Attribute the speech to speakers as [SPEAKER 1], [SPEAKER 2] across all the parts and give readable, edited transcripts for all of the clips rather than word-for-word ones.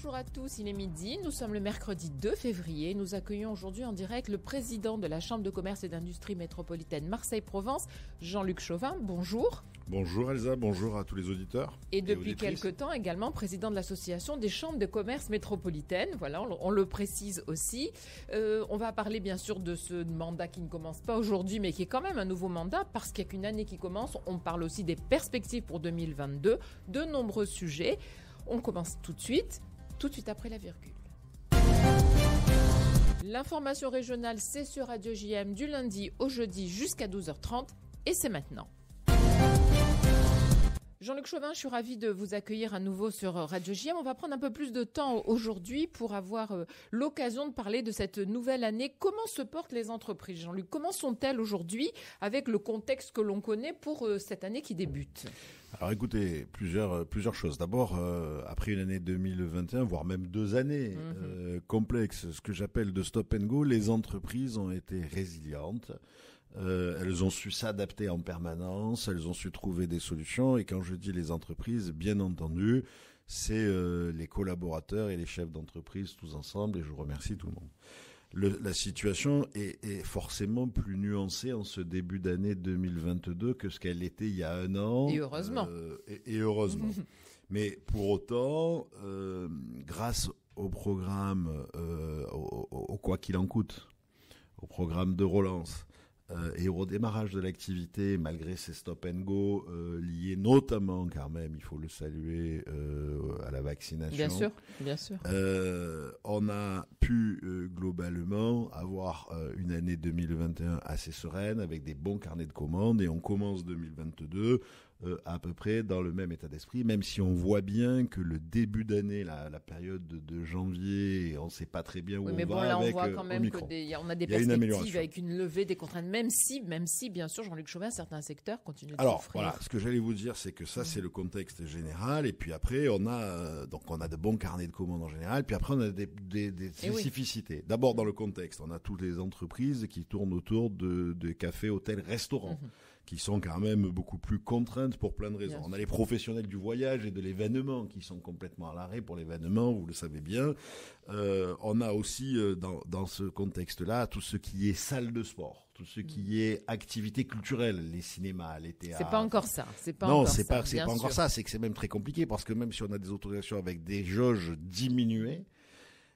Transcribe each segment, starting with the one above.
[SPEAKER 1] Bonjour à tous, il est midi, nous sommes le mercredi 2 février. Nous accueillons aujourd'hui en direct le président de la Chambre de commerce et d'industrie métropolitaine Marseille-Provence, Jean-Luc Chauvin. Bonjour.
[SPEAKER 2] Bonjour Elsa, bonjour à tous les auditeurs.
[SPEAKER 1] Et depuis quelque temps également président de l'association des chambres de commerce métropolitaines. Voilà, on le précise aussi. On va parler bien sûr de ce mandat qui ne commence pas aujourd'hui, mais qui est quand même un nouveau mandat parce qu'il n'y a qu'une année qui commence. On parle aussi des perspectives pour 2022, de nombreux sujets. On commence tout de suite après la virgule. L'information régionale, c'est sur Radio JM du lundi au jeudi jusqu'à 12h30 et c'est maintenant. Jean-Luc Chauvin, je suis ravie de vous accueillir à nouveau sur Radio JM. On va prendre un peu plus de temps aujourd'hui pour avoir l'occasion de parler de cette nouvelle année. Comment se portent les entreprises, Jean-Luc? Comment sont-elles aujourd'hui avec le contexte que l'on connaît pour cette année qui débute?
[SPEAKER 2] Alors écoutez, plusieurs choses. D'abord, après une année 2021, voire même 2 années complexes, ce que j'appelle de stop and go, les entreprises ont été résilientes. Elles ont su s'adapter en permanence, elles ont su trouver des solutions. Et quand je dis les entreprises, bien entendu, c'est les collaborateurs et les chefs d'entreprise tous ensemble. Et je remercie tout le monde. La situation est forcément plus nuancée en ce début d'année 2022 que ce qu'elle était il y a 1 an.
[SPEAKER 1] Et heureusement.
[SPEAKER 2] Et heureusement. Mais pour autant, grâce au programme, au quoi qu'il en coûte, au programme de relance, et au redémarrage de l'activité, malgré ces stop and go liés notamment, car même, il faut le saluer, à la vaccination.
[SPEAKER 1] Bien sûr.
[SPEAKER 2] On a pu globalement avoir une année 2021 assez sereine, avec des bons carnets de commandes, et on commence 2022 à peu près dans le même état d'esprit, même si on voit bien que le début d'année, la période de janvier, on ne sait pas très bien où on va
[SPEAKER 1] là,
[SPEAKER 2] avec
[SPEAKER 1] on voit quand même
[SPEAKER 2] Omicron.
[SPEAKER 1] On a des perspectives avec une levée des contraintes, même si, bien sûr, Jean-Luc Chauvin, certains secteurs continuent de souffrir.
[SPEAKER 2] Alors, voilà, ce que j'allais vous dire, c'est que ça, c'est le contexte général, et puis après, on a de bons carnets de commandes en général, puis après, on a des spécificités. D'abord, dans le contexte, on a toutes les entreprises qui tournent autour de cafés, hôtels, restaurants. Qui sont quand même beaucoup plus contraintes pour plein de raisons. On a les professionnels du voyage et de l'événement qui sont complètement à l'arrêt pour l'événement, vous le savez bien. On a aussi dans ce contexte-là tout ce qui est salle de sport, tout ce qui est activité culturelle, les cinémas, les théâtres.
[SPEAKER 1] C'est pas encore ça.
[SPEAKER 2] C'est pas encore ça. C'est que c'est même très compliqué parce que même si on a des autorisations avec des jauges diminuées,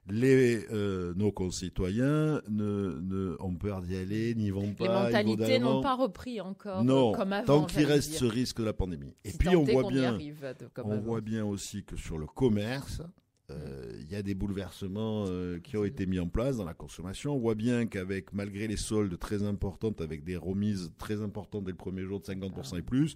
[SPEAKER 2] nos concitoyens ont peur d'y aller, n'y vont pas.
[SPEAKER 1] Les mentalités n'ont pas repris encore comme avant.
[SPEAKER 2] Tant qu'il reste ce risque de la pandémie. Et puis on voit bien aussi que sur le commerce, il y a des bouleversements qui ont été mis en place dans la consommation. On voit bien qu'avec, malgré les soldes très importantes, avec des remises très importantes dès le premier jour de 50% et plus,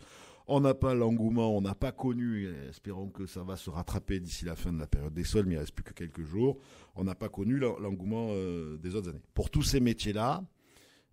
[SPEAKER 2] on n'a pas l'engouement, on n'a pas connu, espérons que ça va se rattraper d'ici la fin de la période des soldes, mais il ne reste plus que quelques jours, on n'a pas connu l'engouement des autres années. Pour tous ces métiers-là,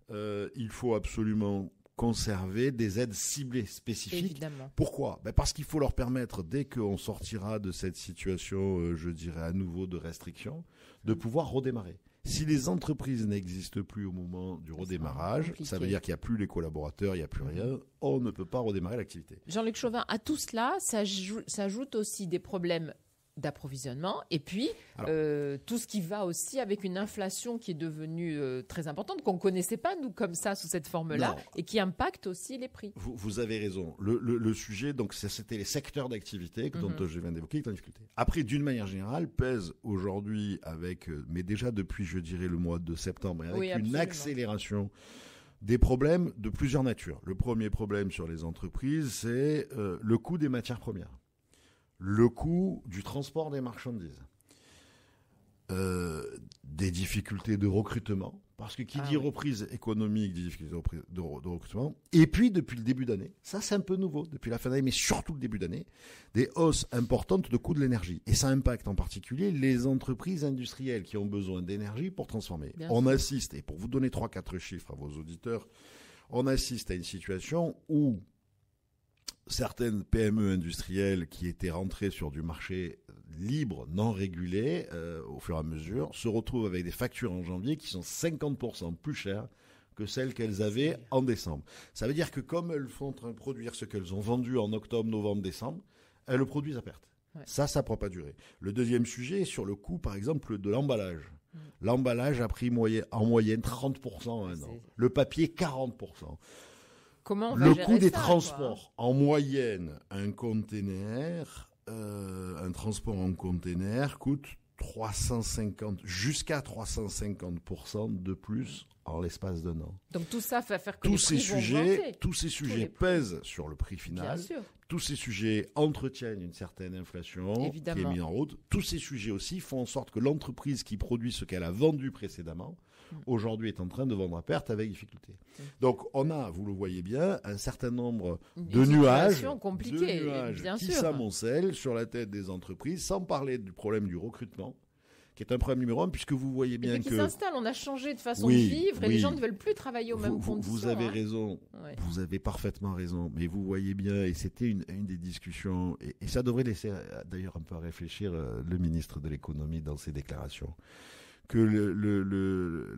[SPEAKER 2] il faut absolument conserver des aides ciblées spécifiques.
[SPEAKER 1] Évidemment.
[SPEAKER 2] Pourquoi ? Parce qu'il faut leur permettre, dès qu'on sortira de cette situation, je dirais à nouveau de restriction, de pouvoir redémarrer. Si les entreprises n'existent plus au moment du redémarrage, ça veut dire qu'il n'y a plus les collaborateurs, il n'y a plus rien, on ne peut pas redémarrer l'activité.
[SPEAKER 1] Jean-Luc Chauvin, à tout cela, s'ajoutent aussi des problèmes d'approvisionnement et puis tout ce qui va aussi avec une inflation qui est devenue très importante, qu'on ne connaissait pas, nous, comme ça, sous cette forme-là, et qui impacte aussi les prix.
[SPEAKER 2] Vous avez raison. Le sujet, donc, c'était les secteurs d'activité dont je viens d'évoquer, qui ont difficulté. Après, d'une manière générale, pèse aujourd'hui mais déjà depuis, je dirais, le mois de septembre, avec une accélération des problèmes de plusieurs natures. Le premier problème sur les entreprises, c'est le coût des matières premières. Le coût du transport des marchandises, des difficultés de recrutement, parce que qui dit reprise économique, dit difficultés de recrutement, et puis depuis le début d'année, ça c'est un peu nouveau, depuis la fin d'année, mais surtout le début d'année, des hausses importantes de coûts de l'énergie. Et ça impacte en particulier les entreprises industrielles qui ont besoin d'énergie pour transformer. On assiste, et pour vous donner 3-4 chiffres à vos auditeurs, on assiste à une situation où certaines PME industrielles qui étaient rentrées sur du marché libre, non régulé, au fur et à mesure, se retrouvent avec des factures en janvier qui sont 50% plus chères que celles qu'elles avaient en décembre. Ça veut dire que comme elles sont en train de produire ce qu'elles ont vendu en octobre, novembre, décembre, elles le produisent à perte.
[SPEAKER 1] Ouais.
[SPEAKER 2] Ça ne pourra pas durer. Le deuxième sujet est sur le coût, par exemple, de l'emballage. L'emballage a pris en moyenne 30% en un an. Le papier, 40%.
[SPEAKER 1] Comment on va gérer
[SPEAKER 2] coût des
[SPEAKER 1] ça,
[SPEAKER 2] transports, en moyenne, un transport en container coûte 350, jusqu'à 350% de plus en l'espace d'un an.
[SPEAKER 1] Donc tout ça va faire que les prix vont augmenter.
[SPEAKER 2] Tous ces sujets pèsent sur le prix final.
[SPEAKER 1] Bien sûr.
[SPEAKER 2] Tous ces sujets entretiennent une certaine inflation qui est mise en route. Tous ces sujets aussi font en sorte que l'entreprise qui produit ce qu'elle a vendu précédemment, aujourd'hui est en train de vendre à perte avec difficulté. Donc on a, vous le voyez bien, un certain nombre de nuages qui s'amoncellent sur la tête des entreprises, sans parler du problème du recrutement, qui est un problème numéro 1, puisque vous voyez bien
[SPEAKER 1] qui s'installe. On a changé de façon de vivre et les gens ne veulent plus travailler aux mêmes conditions.
[SPEAKER 2] Vous avez raison, vous avez parfaitement raison, mais vous voyez bien, et c'était une des discussions, et ça devrait laisser d'ailleurs un peu à réfléchir le ministre de l'économie dans ses déclarations, que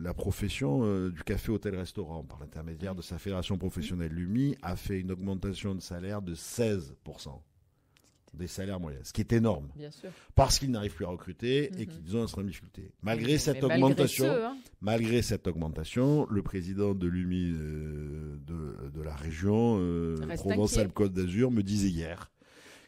[SPEAKER 2] la profession du café, hôtel, restaurant, par l'intermédiaire de sa fédération professionnelle, l'UMI, a fait une augmentation de salaire de 16%. Des salaires moyens, ce qui est énorme.
[SPEAKER 1] Bien sûr.
[SPEAKER 2] Parce qu'ils n'arrivent plus à recruter et qu'ils ont une difficulté. Malgré cette augmentation, le président de l'UMI de la région Provence-Alpes-Côte d'Azur me disait hier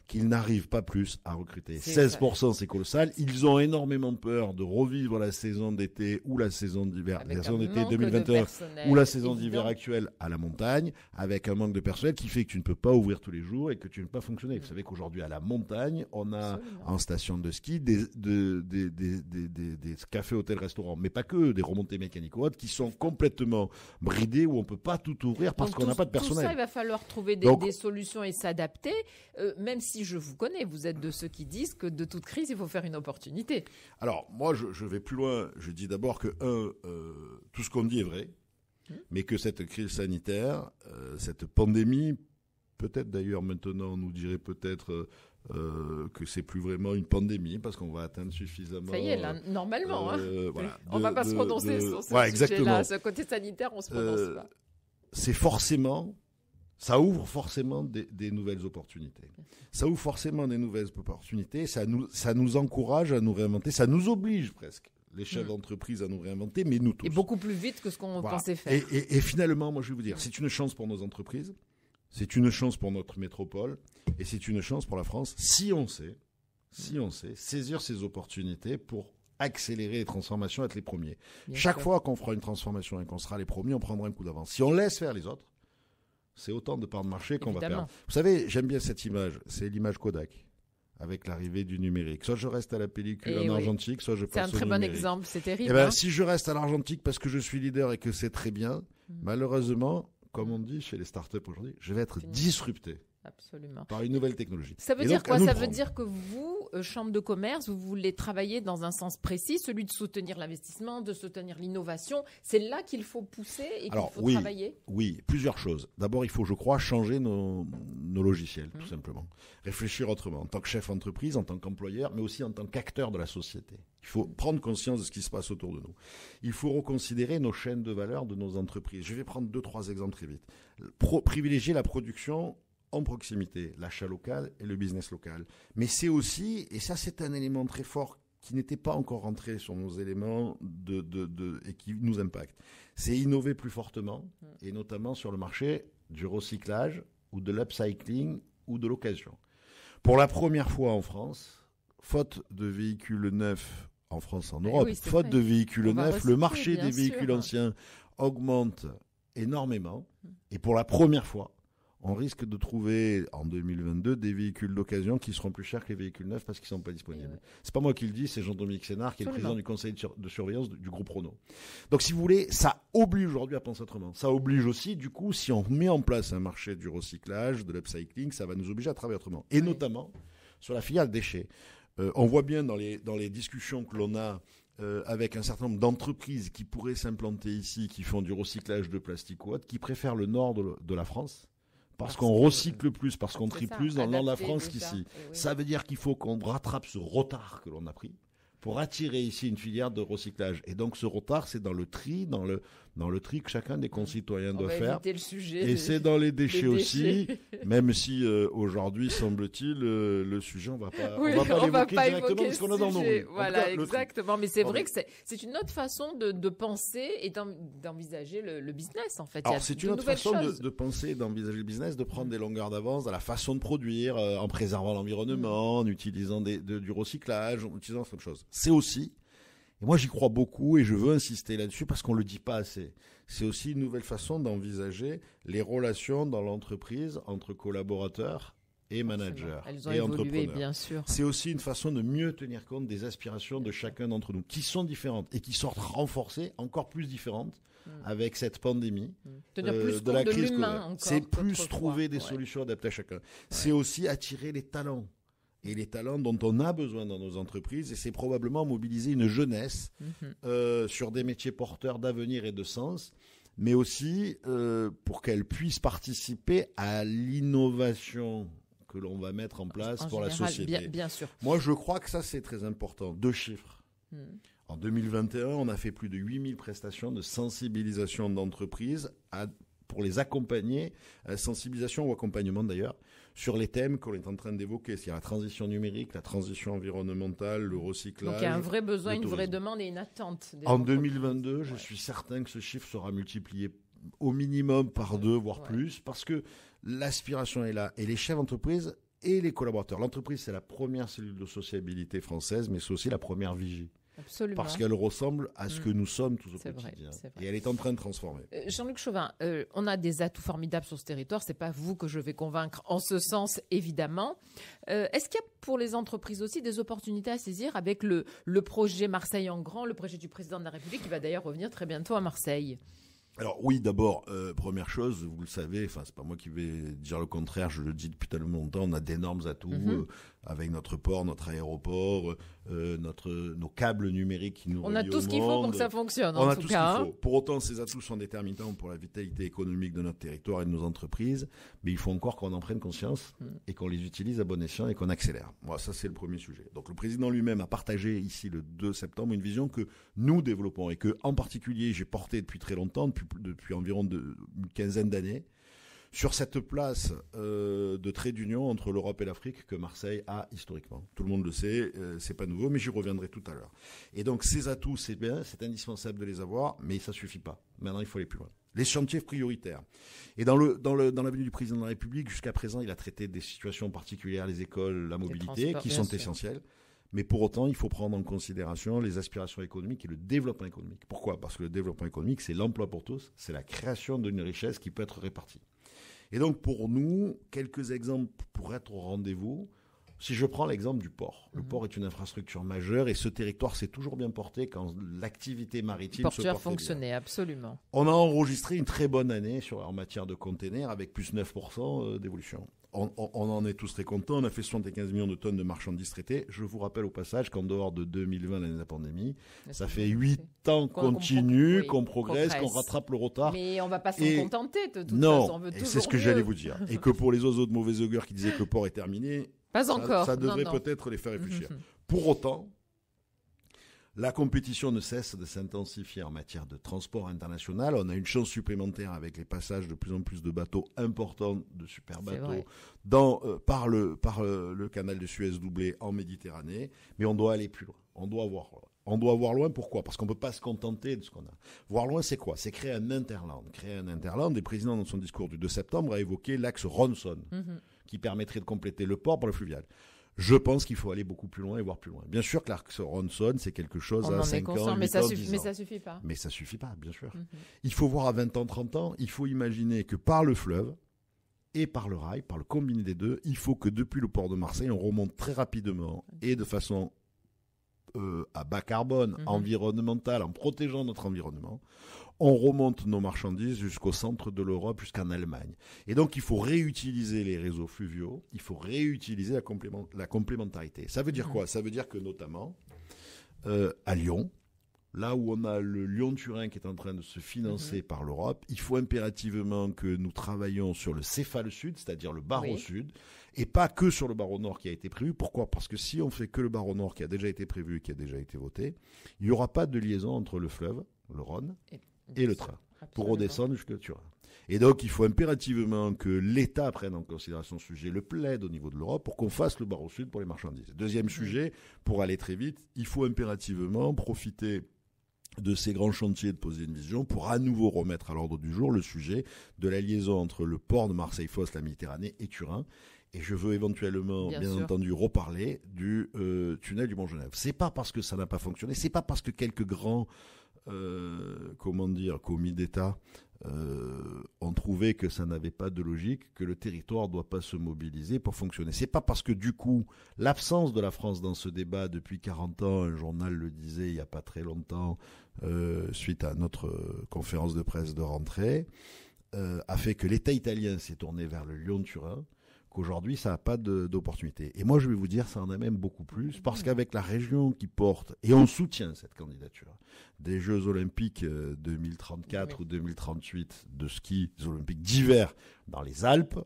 [SPEAKER 2] qu'ils n'arrivent pas plus à recruter. 16%, c'est colossal. Ils ont énormément peur de revivre la saison d'été ou la saison d'hiver, la saison d'été 2021 ou la saison d'hiver actuelle à la montagne, avec un manque de personnel qui fait que tu ne peux pas ouvrir tous les jours et que tu ne peux pas fonctionner. Vous savez qu'aujourd'hui, à la montagne, on a en station de ski des cafés, hôtels, restaurants, mais pas que, des remontées mécaniques ou autres, qui sont complètement bridés où on ne peut pas tout ouvrir parce qu'on n'a pas de personnel.
[SPEAKER 1] Tout ça, il va falloir trouver des solutions et s'adapter, même si je vous connais, vous êtes de ceux qui disent que de toute crise, il faut faire une opportunité.
[SPEAKER 2] Alors, moi, je vais plus loin. Je dis d'abord que, tout ce qu'on dit est vrai, mais que cette crise sanitaire, cette pandémie, peut-être d'ailleurs maintenant, on nous dirait peut-être que c'est plus vraiment une pandémie, parce qu'on va atteindre suffisamment...
[SPEAKER 1] Ça y est, là, normalement.
[SPEAKER 2] Voilà,
[SPEAKER 1] on ne va pas se prononcer sur ce sujet-là. Ce côté sanitaire, on ne se prononce pas.
[SPEAKER 2] C'est forcément... Ça ouvre forcément des nouvelles opportunités. Ça ouvre forcément des nouvelles opportunités. Ça nous encourage à nous réinventer. Ça nous oblige presque, les chefs d'entreprise, à nous réinventer, mais nous tous.
[SPEAKER 1] Et beaucoup plus vite que ce qu'on pensait faire.
[SPEAKER 2] Et finalement, moi je vais vous dire, c'est une chance pour nos entreprises, c'est une chance pour notre métropole, et c'est une chance pour la France, si on sait saisir ces opportunités pour accélérer les transformations, être les premiers. Chaque fois qu'on fera une transformation et qu'on sera les premiers, on prendra un coup d'avance. Si on laisse faire les autres, c'est autant de parts de marché qu'on va perdre. Vous savez, j'aime bien cette image. C'est l'image Kodak, avec l'arrivée du numérique. Soit je reste à la pellicule en argentique, soit je passe au numérique. C'est un très bon exemple,
[SPEAKER 1] c'est terrible.
[SPEAKER 2] Si je reste à l'argentique parce que je suis leader et que c'est très bien, malheureusement, comme on dit chez les startups aujourd'hui, je vais être disrupté.
[SPEAKER 1] Absolument.
[SPEAKER 2] Par une nouvelle technologie.
[SPEAKER 1] Ça veut dire quoi? Ça veut dire que vous, Chambre de commerce, vous voulez travailler dans un sens précis, celui de soutenir l'investissement, de soutenir l'innovation. C'est là qu'il faut pousser et qu'il faut travailler? Oui,
[SPEAKER 2] plusieurs choses. D'abord, il faut, je crois, changer nos logiciels, tout simplement. Réfléchir autrement, en tant que chef d'entreprise, en tant qu'employeur, mais aussi en tant qu'acteur de la société. Il faut prendre conscience de ce qui se passe autour de nous. Il faut reconsidérer nos chaînes de valeur de nos entreprises. Je vais prendre 2-3 exemples très vite. Privilégier la production en proximité, l'achat local et le business local. Mais c'est aussi, et ça c'est un élément très fort qui n'était pas encore rentré sur nos éléments et qui nous impacte, c'est innover plus fortement, et notamment sur le marché du recyclage ou de l'upcycling ou de l'occasion. Pour la première fois en France, faute de véhicules neufs en France, en Europe, faute de véhicules neufs, le marché des véhicules anciens augmente énormément, et pour la première fois, on risque de trouver en 2022 des véhicules d'occasion qui seront plus chers que les véhicules neufs parce qu'ils ne sont pas disponibles. C'est pas moi qui le dis, c'est Jean-Dominique Sénard qui est le président du conseil de surveillance du groupe Renault. Donc si vous voulez, ça oblige aujourd'hui à penser autrement. Ça oblige aussi, du coup, si on met en place un marché du recyclage, de l'upcycling, ça va nous obliger à travailler autrement. Et notamment sur la filière déchets. On voit bien dans les discussions que l'on a avec un certain nombre d'entreprises qui pourraient s'implanter ici, qui font du recyclage de plastique ou autre, qui préfèrent le nord de la France. Parce qu'on recycle plus, parce qu'on trie plus dans le nord de la France qu'ici. Ça veut dire qu'il faut qu'on rattrape ce retard que l'on a pris pour attirer ici une filière de recyclage. Et donc ce retard, c'est dans le tri, dans dans le tri que chacun des concitoyens doit
[SPEAKER 1] va
[SPEAKER 2] faire.
[SPEAKER 1] éviter le sujet
[SPEAKER 2] et c'est dans les déchets aussi, même si aujourd'hui, semble-t-il, le sujet, on va pas l'évoquer directement parce qu'on est dans nos rues.
[SPEAKER 1] Voilà, exactement. Mais c'est vrai que c'est une autre façon de penser et d'envisager le business, en fait.
[SPEAKER 2] Alors, c'est une autre façon de penser et d'envisager le business, de prendre des longueurs d'avance dans la façon de produire, en préservant l'environnement, en utilisant du recyclage, en utilisant cette chose. C'est aussi, et moi j'y crois beaucoup et je veux insister là-dessus parce qu'on le dit pas assez, c'est aussi une nouvelle façon d'envisager les relations dans l'entreprise entre collaborateurs et managers et entrepreneurs.
[SPEAKER 1] Bien sûr.
[SPEAKER 2] C'est aussi une façon de mieux tenir compte des aspirations de chacun d'entre nous, qui sont différentes et qui sont renforcées, encore plus différentes, avec cette pandémie de la crise Covid. C'est plus trouver des solutions adaptées à chacun. C'est aussi attirer les talents. Et les talents dont on a besoin dans nos entreprises, et c'est probablement mobiliser une jeunesse sur des métiers porteurs d'avenir et de sens, mais aussi pour qu'elle puisse participer à l'innovation que l'on va mettre en place pour la société.
[SPEAKER 1] Bien sûr.
[SPEAKER 2] Moi, je crois que ça, c'est très important. 2 chiffres. En 2021, on a fait plus de 8000 prestations de sensibilisation d'entreprises pour les accompagner, sensibilisation ou accompagnement d'ailleurs, sur les thèmes qu'on est en train d'évoquer. C'est la transition numérique, la transition environnementale, le recyclage.
[SPEAKER 1] Donc il y a un vrai besoin, une vraie demande et une attente.
[SPEAKER 2] En 2022, je suis certain que ce chiffre sera multiplié au minimum par 2, voire plus, parce que l'aspiration est là. Et les chefs d'entreprise et les collaborateurs. L'entreprise, c'est la première cellule de sociabilité française, mais c'est aussi la première vigie.
[SPEAKER 1] Absolument.
[SPEAKER 2] Parce qu'elle ressemble à ce que nous sommes tous au quotidien.
[SPEAKER 1] Vrai.
[SPEAKER 2] Et elle est en train de transformer.
[SPEAKER 1] Jean-Luc Chauvin, on a des atouts formidables sur ce territoire. Ce n'est pas vous que je vais convaincre en ce sens, évidemment. Est-ce qu'il y a pour les entreprises aussi des opportunités à saisir avec le projet Marseille en grand, le projet du président de la République qui va d'ailleurs revenir très bientôt à Marseille?
[SPEAKER 2] Alors oui, d'abord, première chose, vous le savez, c'est pas moi qui vais dire le contraire, je le dis depuis tellement longtemps, on a d'énormes atouts avec notre port, notre aéroport, nos câbles numériques qui nous relient au monde.
[SPEAKER 1] On a tout ce qu'il faut pour que ça fonctionne,
[SPEAKER 2] en tout cas. Faut. Pour autant, ces atouts sont déterminants pour la vitalité économique de notre territoire et de nos entreprises, mais il faut encore qu'on en prenne conscience et qu'on les utilise à bon escient et qu'on accélère. Moi, ça, c'est le premier sujet. Donc, le président lui-même a partagé ici le 2 septembre une vision que nous développons et que, en particulier, j'ai portée depuis très longtemps, depuis environ une quinzaine d'années, sur cette place de trait d'union entre l'Europe et l'Afrique que Marseille a historiquement. Tout le monde le sait, c'est pas nouveau, mais j'y reviendrai tout à l'heure. Et donc ces atouts, c'est bien, c'est indispensable de les avoir, mais ça suffit pas. Maintenant, il faut aller plus loin. Les chantiers prioritaires. Et dans la venue du président de la République, jusqu'à présent, il a traité des situations particulières, les écoles, la mobilité, qui sont essentielles. Mais pour autant, il faut prendre en considération les aspirations économiques et le développement économique. Pourquoi ? Parce que le développement économique, c'est l'emploi pour tous, c'est la création d'une richesse qui peut être répartie. Et donc, pour nous, quelques exemples pour être au rendez-vous. Si je prends l'exemple du port. Le port est une infrastructure majeure et ce territoire s'est toujours bien porté quand l'activité maritime se portait
[SPEAKER 1] fonctionnait,
[SPEAKER 2] bien.
[SPEAKER 1] Absolument.
[SPEAKER 2] On a enregistré une très bonne année en matière de containers avec plus 9% d'évolution. On en est tous très contents. On a fait 75 millions de tonnes de marchandises traitées. Je vous rappelle au passage qu'en dehors de 2020, l'année de la pandémie, ça fait 8 ans qu'on progresse, qu'on rattrape le retard.
[SPEAKER 1] Mais on ne va pas s'en contenter de toute façon. On veut
[SPEAKER 2] et c'est ce que j'allais vous dire. Et que pour les oiseaux de mauvais augure qui disaient que le port est terminé, ça devrait peut-être les faire réfléchir. Pour autant, la compétition ne cesse de s'intensifier en matière de transport international. On a une chance supplémentaire avec les passages de plus en plus de bateaux importants, de super bateaux, par le canal de Suez doublé en Méditerranée. Mais on doit aller plus loin. On doit voir loin. Pourquoi ? Parce qu'on ne peut pas se contenter de ce qu'on a. Voir loin, c'est quoi ? C'est créer un interland. Le président, dans son discours du 2 septembre, a évoqué l'axe Ronson, qui permettrait de compléter le port par le fluvial. Je pense qu'il faut aller beaucoup plus loin et voir plus loin. Bien sûr que l'axe Ronson, c'est quelque chose à 5 ans, 8 ans, 10 ans.
[SPEAKER 1] Mais ça suffit pas.
[SPEAKER 2] Mais ça suffit pas, bien sûr. Il faut voir à 20 ans, 30 ans, il faut imaginer que par le fleuve et par le rail, par le combiné des deux, il faut que depuis le port de Marseille, on remonte très rapidement et de façon à bas carbone, environnemental, en protégeant notre environnement. On remonte nos marchandises jusqu'au centre de l'Europe, jusqu'en Allemagne. Et donc, il faut réutiliser les réseaux fluviaux, il faut réutiliser la complémentarité. Ça veut dire quoi ? Ça veut dire que, notamment, à Lyon, là où on a le Lyon-Turin qui est en train de se financer par l'Europe, il faut impérativement que nous travaillions sur le céphale sud, c'est-à-dire le barreau sud, et pas que sur le barreau nord qui a été prévu. Pourquoi ? Parce que si on fait que le barreau nord qui a déjà été prévu et qui a déjà été voté, il n'y aura pas de liaison entre le fleuve, le Rhône, et le train pour redescendre jusqu'à Turin. Et donc, il faut impérativement que l'État prenne en considération ce sujet, le plaide au niveau de l'Europe pour qu'on fasse le barreau sud pour les marchandises. Deuxième sujet, pour aller très vite, il faut impérativement profiter de ces grands chantiers de poser une vision pour à nouveau remettre à l'ordre du jour le sujet de la liaison entre le port de Marseille-Fos, la Méditerranée et Turin. Et je veux éventuellement, bien entendu, reparler du tunnel du Mont-Genève. C'est pas parce que ça n'a pas fonctionné, c'est pas parce que quelques grands, commis d'État ont trouvé que ça n'avait pas de logique, que le territoire ne doit pas se mobiliser pour fonctionner. C'est pas parce que du coup, l'absence de la France dans ce débat depuis 40 ans, un journal le disait il n'y a pas très longtemps, suite à notre conférence de presse de rentrée, a fait que l'État italien s'est tourné vers le Lyon-Turin, qu'aujourd'hui, ça n'a pas d'opportunité. Et moi, je vais vous dire, ça en a même beaucoup plus, parce qu'avec la région qui porte, et on soutient cette candidature, des Jeux Olympiques 2034 ou 2038 de ski, des Olympiques d'hiver dans les Alpes,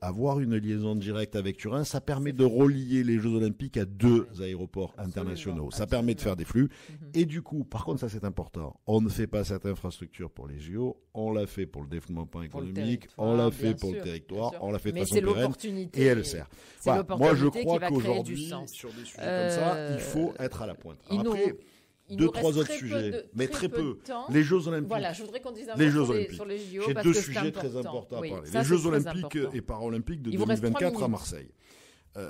[SPEAKER 2] avoir une liaison directe avec Turin, ça permet de relier les Jeux Olympiques à deux aéroports internationaux. Ça permet de faire des flux. Et du coup, par contre, ça c'est important, on ne fait pas cette infrastructure pour les JO, on l'a fait pour le développement économique, on l'a fait pour le territoire, on l'a fait de façon pérenne, et elle sert. Voilà. Moi, je crois qu'aujourd'hui, sur des sujets comme ça, il faut être à la pointe. Alors après, deux, trois autres sujets, mais très peu. Les Jeux Olympiques.
[SPEAKER 1] Voilà, je voudrais qu'on dise un
[SPEAKER 2] mot
[SPEAKER 1] sur les JO.
[SPEAKER 2] J'ai deux sujets très importants à parler. Les Jeux Olympiques et Paralympiques de 2024 à Marseille.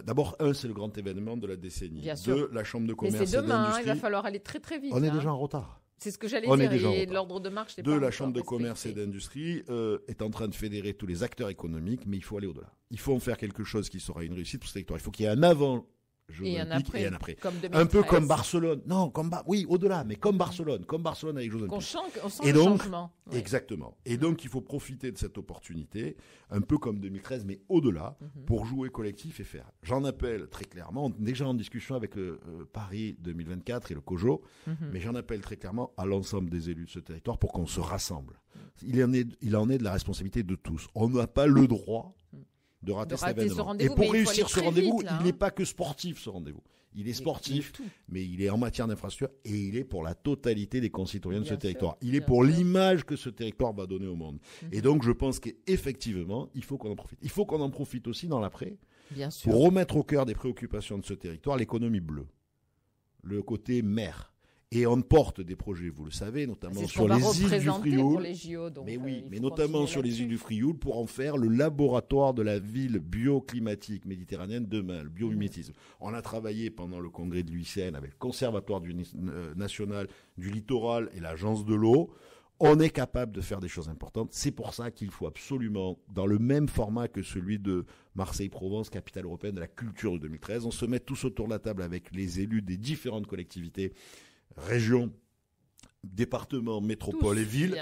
[SPEAKER 2] D'abord, c'est le grand événement de la décennie. Deux, la Chambre de commerce et d'industrie.
[SPEAKER 1] Mais c'est demain, il va falloir aller très très vite.
[SPEAKER 2] On est déjà en retard.
[SPEAKER 1] C'est ce que j'allais dire, et l'ordre de marche n'est pas
[SPEAKER 2] la Chambre de commerce et d'industrie est en train de fédérer tous les acteurs économiques, mais il faut aller au-delà. Il faut en faire quelque chose qui sera une réussite pour ce territoire. Il faut qu'il y ait un avant Jeux Olympiques et un après. Un peu comme Barcelone. Non, oui, au-delà, mais comme Barcelone avec Jeux Olympiques.
[SPEAKER 1] On sent le changement.
[SPEAKER 2] Exactement. Et donc, il faut profiter de cette opportunité, un peu comme 2013, mais au-delà, pour jouer collectif et faire. J'en appelle très clairement, on est déjà en discussion avec Paris 2024 et le COJO, mais j'en appelle très clairement à l'ensemble des élus de ce territoire pour qu'on se rassemble. Il en est de la responsabilité de tous. On n'a pas le droit de rater cet événement. Et pour réussir ce rendez-vous, il n'est pas que sportif, ce rendez-vous. Il est sportif, mais il est en matière d'infrastructure et il est pour la totalité des concitoyens de ce territoire. Il est pour l'image que ce territoire va donner au monde. Et donc, je pense qu'effectivement, il faut qu'on en profite. Il faut qu'on en profite aussi dans l'après pour remettre au cœur des préoccupations de ce territoire l'économie bleue, le côté mer. Et on porte des projets, vous le savez, notamment sur les îles du Frioul. Mais notamment sur les îles du Frioul pour en faire le laboratoire de la ville bioclimatique méditerranéenne demain, le biomimétisme. On a travaillé pendant le congrès de l'UICN avec le Conservatoire national du littoral et l'Agence de l'eau. On est capable de faire des choses importantes. C'est pour ça qu'il faut absolument, dans le même format que celui de Marseille-Provence, capitale européenne de la culture de 2013, on se met tous autour de la table avec les élus des différentes collectivités, régions, départements, métropoles et villes,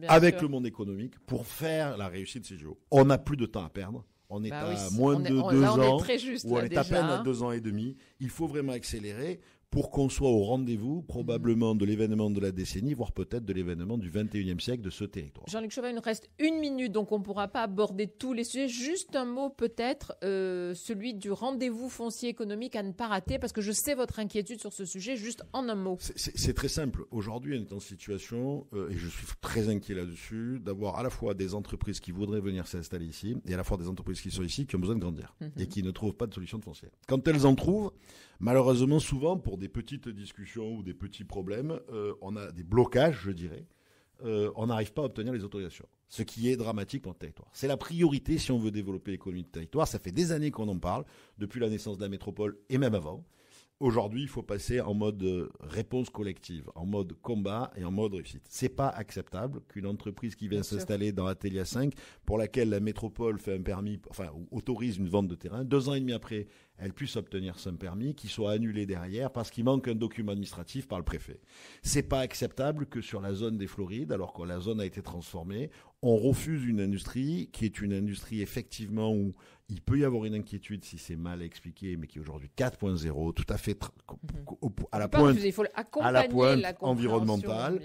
[SPEAKER 2] avec le monde économique, pour faire la réussite de ces JO. On n'a plus de temps à perdre. On est à moins de 2 ans, ou on est à peine à 2 ans et demi. Il faut vraiment accélérer pour qu'on soit au rendez-vous, probablement de l'événement de la décennie, voire peut-être de l'événement du 21e siècle de ce territoire.
[SPEAKER 1] Jean-Luc Chauvin, il nous reste 1 minute, donc on ne pourra pas aborder tous les sujets. Juste un mot peut-être, celui du rendez-vous foncier économique à ne pas rater, parce que je sais votre inquiétude sur ce sujet, juste en un mot.
[SPEAKER 2] C'est très simple. Aujourd'hui, on est en situation, et je suis très inquiet là-dessus, d'avoir à la fois des entreprises qui voudraient venir s'installer ici, et à la fois des entreprises qui sont ici, qui ont besoin de grandir, et qui ne trouvent pas de solution de foncier. Quand elles en trouvent, malheureusement, souvent, pour des petites discussions ou des petits problèmes, on a des blocages, je dirais. On n'arrive pas à obtenir les autorisations, ce qui est dramatique pour le territoire. C'est la priorité si on veut développer l'économie du territoire. Ça fait des années qu'on en parle, depuis la naissance de la métropole et même avant. Aujourd'hui, il faut passer en mode réponse collective, en mode combat et en mode réussite. C'est pas acceptable qu'une entreprise qui vient s'installer dans Athélia 5, pour laquelle la métropole fait un permis, ou autorise une vente de terrain, 2 ans et demi après, elle puisse obtenir son permis, qui soit annulé derrière parce qu'il manque un document administratif par le préfet. C'est pas acceptable que sur la zone des Florides, alors que la zone a été transformée, on refuse une industrie qui est une industrie effectivement où il peut y avoir une inquiétude si c'est mal expliqué, mais qui est aujourd'hui 4.0, tout à fait à la pointe environnementale,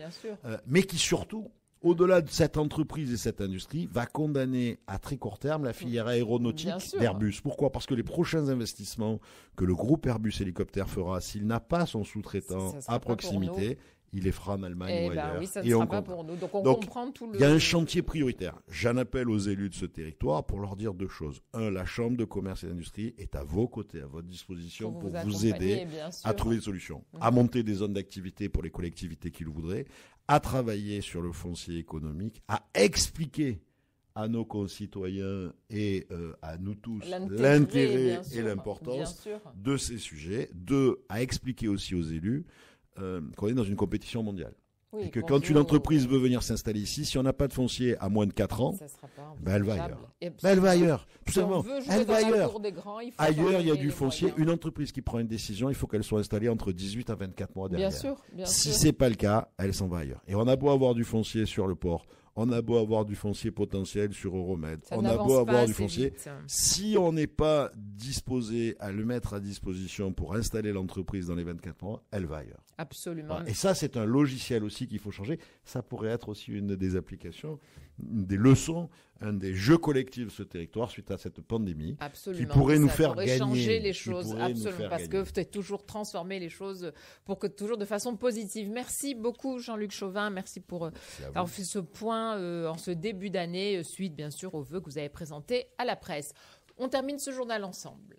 [SPEAKER 2] mais qui surtout, au-delà de cette entreprise et cette industrie, va condamner à très court terme la filière aéronautique d'Airbus. Pourquoi ? Parce que les prochains investissements que le groupe Airbus Hélicoptère fera, s'il n'a pas son sous-traitant à proximité, il les fera en Allemagne ou ailleurs.
[SPEAKER 1] Oui, ça ne
[SPEAKER 2] et
[SPEAKER 1] sera
[SPEAKER 2] on
[SPEAKER 1] pas
[SPEAKER 2] comprend.
[SPEAKER 1] pour nous. Donc on comprend tout le...
[SPEAKER 2] Il y a un chantier prioritaire. J'en appelle aux élus de ce territoire pour leur dire deux choses. Un, la Chambre de commerce et d'industrie est à vos côtés, à votre disposition pour vous aider à trouver des solutions, à monter des zones d'activité pour les collectivités qui le voudraient, à travailler sur le foncier économique, à expliquer à nos concitoyens et à nous tous l'intérêt et l'importance de ces sujets. Deux, à expliquer aussi aux élus qu'on est dans une compétition mondiale. Oui, et que quand une entreprise veut venir s'installer ici, si on n'a pas de foncier à moins de 4 ans, elle va ailleurs. Elle va ailleurs, tout simplement. Elle va ailleurs. Ailleurs, il y a du foncier. Une entreprise qui prend une décision, il faut qu'elle soit installée entre 18 à 24 mois derrière.
[SPEAKER 1] Bien sûr.
[SPEAKER 2] Si ce n'est pas le cas, elle s'en va ailleurs. Et on a beau avoir du foncier sur le port, on a beau avoir du foncier potentiel sur Euromed, on a beau avoir du foncier. Si on n'est pas disposé à le mettre à disposition pour installer l'entreprise dans les 24 mois, elle va ailleurs.
[SPEAKER 1] Absolument.
[SPEAKER 2] Voilà. Et ça, c'est un logiciel aussi qu'il faut changer. Ça pourrait être aussi une des applications, une des leçons, un des jeux collectifs de ce territoire suite à cette pandémie.
[SPEAKER 1] Absolument.
[SPEAKER 2] Qui pourrait nous faire gagner.
[SPEAKER 1] Changer les choses, absolument, parce que faut toujours transformer les choses pour que toujours de façon positive. Merci beaucoup Jean-Luc Chauvin, merci pour avoir fait ce point en ce début d'année, suite bien sûr aux vœux que vous avez présentés à la presse. On termine ce journal ensemble.